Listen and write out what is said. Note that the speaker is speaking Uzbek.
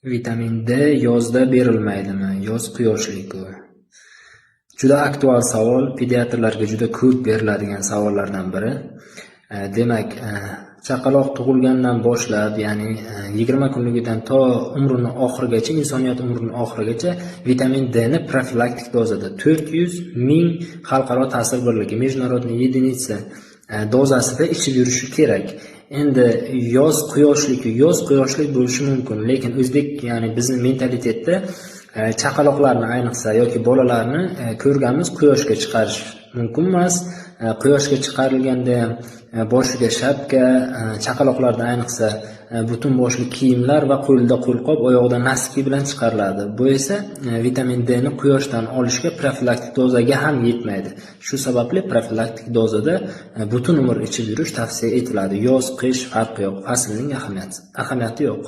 Vitamin D yozda berilmaydimi? Yoz quyoshli-ku. Juda aktual savol, pediatrlarga juda ko'p beriladigan savollardan biri. Demak, chaqaloq tug'ilgandan boshlab, ya'ni 20 kunligidan to umrining oxirigacha, insoniyat umrining oxirigacha vitamin D ni profilaktik dozada 400 ming xalqaro ta'sir birligi, международный единица dozasida ichib yurishi kerak. Endi yoz quyoshli bo'lishi mumkin, lekin o'zbek, ya'ni bizning mentalitetda chaqaloqlarni ayniqsa yoki bolalarni ko'rganmiz, quyoshga chiqarish mumkin emas. Quyoshga chiqarilganda ham boshiga shapka, chaqaloqlarda ayniqsa butun boshli kiyimlar va qo'lida qo'lqop, oyog'ida naski bilan chiqariladi. Bu esa vitamin D ni quyoshdan olishga profilaktik dozaga ham yetmaydi. Shu sababli profilaktik dozada butun umr ichib yurish tavsiya etiladi. Yoz, qish farqi yo'q, faslning ahamiyati yo'q.